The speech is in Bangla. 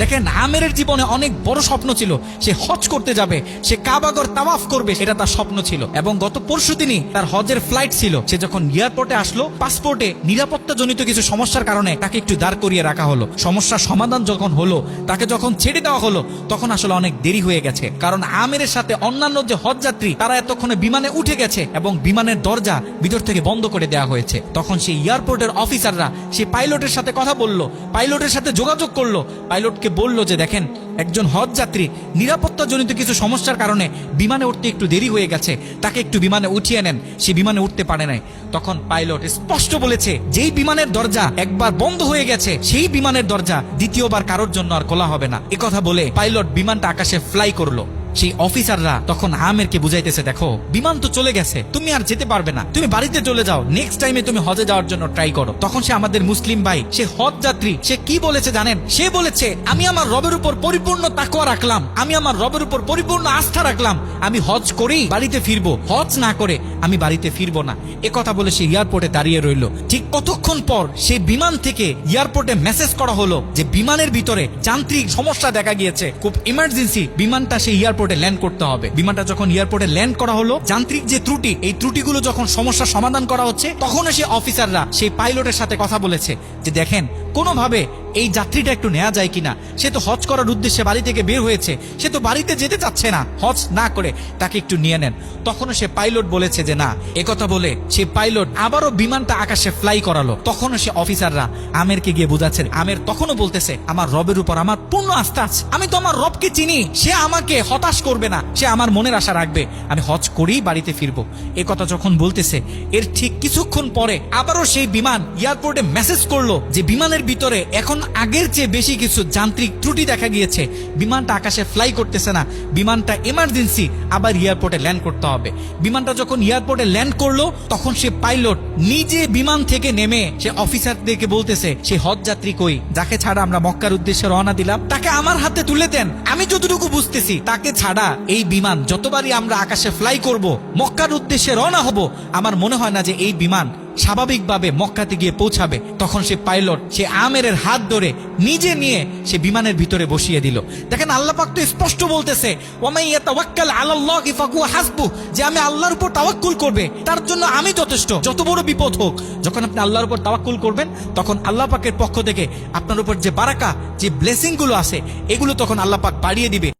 দেখেন, আমেরের জীবনে অনেক বড় স্বপ্ন ছিল, সে হজ করতে যাবে, সে কাবাগর তাওয়াফ করবে, এটা তার স্বপ্ন ছিল। এবং গত পরশুদিনই তার হজের ফ্লাইট ছিল। সে যখন এয়ারপোর্টে আসলো, পাসপোর্টে নিরাপত্তাজনিত কিছু সমস্যার কারণে তাকে একটু দাঁড় করিয়ে রাখা হলো। সমস্যার সমাধান যখন হলো, তাকে যখন ছেড়ে দেওয়া হলো, তখন আসলে অনেক দেরি হয়ে গেছে। কারণ আমেরের সাথে অন্যান্য যে হজ যাত্রী, তারা এতক্ষণে বিমানে উঠে গেছে এবং বিমানের দরজা ভিতর থেকে বন্ধ করে দেওয়া হয়েছে। তখন সেই এয়ারপোর্টের অফিসাররা সেই পাইলটের সাথে কথা বলল, পাইলটের সাথে যোগাযোগ করলো, পাইলটকে বলল যে দেখেন, একজন হজ যাত্রী নিরাপত্তাজনিত কিছু সমস্যার কারণে বিমানে উঠতে একটু দেরি হয়ে গেছে, তাকে একটু বিমানে উঠিয়ে নেন, সে বিমানে উঠতে পারে নাই। তখন পাইলট স্পষ্ট বলেছে, যেই বিমানের দরজা একবার বন্ধ হয়ে গেছে, সেই বিমানের দরজা দ্বিতীয়বার কারোর জন্য আর খোলা হবে না। একথা বলে পাইলট বিমানটা আকাশে ফ্লাই করলো। সেই অফিসাররা তখন আমেরকে বুঝাইতেছে, দেখো বিমান তো চলে গেছে, তুমি আর যেতে পারবে না, তুমি বাড়িতে চলে যাও, নেক্সট টাইমে তুমি হজে যাওয়ার জন্য ট্রাই করো। তখন সে আমাদের মুসলিম ভাই, সে হজ যাত্রী, সে কি বলেছে জানেন? সে বলেছে, আমি আমার রবের উপর পরিপূর্ণ তাকওয়া রাখলাম, আমি আমার রবের উপর পরিপূর্ণ আস্থা রাখলাম, আমি হজ করেই বাড়িতে ফিরবো, হজ না করে আমি বাড়িতে ফিরবো না। কথা বলে সে এয়ারপোর্টে দাঁড়িয়ে রইল। ঠিক কতক্ষণ পর সেই বিমান থেকে এয়ারপোর্টে মেসেজ করা হলো যে বিমানের ভিতরে যান্ত্রিক সমস্যা দেখা গিয়েছে, খুব ইমার্জেন্সি, বিমানটা সেই এয়ারপোর্টে ল্যান্ড করতে হবে। বিমানটা যখন এয়ারপোর্টে ল্যান্ড করা হলো, যান্ত্রিক যে ত্রুটি, এই ত্রুটিগুলো যখন সমস্যার সমাধান করা হচ্ছে, তখন সে অফিসাররা সেই পাইলটের সাথে কথা বলেছে যে দেখেন, কোনোভাবে এই যাত্রীটা একটু নেওয়া যায় কিনা, সে তো হজ করার উদ্দেশ্যে বাড়ি থেকে বের হয়েছে, সে তো বাড়িতে যেতে চাচ্ছে না, হজ না করে তাকে একটু নিয়ে নেন। তখনও সে পাইলট বলেছে যে না। একথা বলে সে পাইলট আবারও বিমানটা আকাশে ফ্লাই করালো। তখনও সে অফিসাররা আমেরকে গিয়ে বোঝাচ্ছে, আমের তখনও বলতেছে, আমার রবের উপর আমার পূর্ণ আস্থা আছে, আমি তো আমার রবকে চিনি, সে আমাকে হতাশ করবে না, সে আমার মনের আশা রাখবে, আমি হজ করেই বাড়িতে ফিরবো। একথা যখন বলতেছে, এর ঠিক কিছুক্ষণ পরে আবারও সেই বিমান এয়ারপোর্টে মেসেজ করলো যে বিমানের ভিতরে এখন আগের চেয়ে বেশি কিছু যান্ত্রিক ত্রুটি দেখা গিয়েছে, বিমানটা আকাশে ফ্লাই করতেছে না, বিমানটা এমার্জেন্সি, আবার এয়ারপোর্টে ল্যান্ড করতে হবে। বিমানটা যখন এয়ারপোর্টে ল্যান্ড করলো, তখন সে পাইলট নিজে বিমান থেকে নেমে সে অফিসারদেরকে বলতেছে, সে হজ যাত্রী কই, যাকে ছাড়া আমরা মক্কার উদ্দেশ্যে রওনা দিলাম, তাকে আমার হাতে তুলে দেন। আমি যতটুকু বুঝতেছি, তাকে ছাড়া এই বিমান যতবারই আমরা আকাশে ফ্লাই করব, মক্কার উদ্দেশ্যে রওনা হব, আমার মনে হয় না যে এই বিমান স্বাভাবিকভাবে মক্কাতে গিয়ে পৌঁছাবে। তখন সে পাইলট সে আমেরের হাত ধরে নিজে নিয়ে সে বিমানের ভিতরে বসিয়ে দিল। দেখেন, আল্লাহ পাক তো স্পষ্ট বলতেছে, ওয়ামান ইয়াতাওয়াক্কাল আলাল্লাহি ফাহুয়া হাসবুহ, যে আমি আল্লাহর উপর তাওয়াক্কুল করবে, তার জন্য আমি যথেষ্ট, যত বড় বিপদ হোক। যখন আপনি আল্লাহর উপর তাওয়াক্কুল করবেন, তখন আল্লাহ পাকের পক্ষ থেকে আপনার উপর যে বারাকা, যে ব্লেসিং গুলো আছে, এগুলো তখন আল্লাহ পাক বাড়িয়ে দিবে।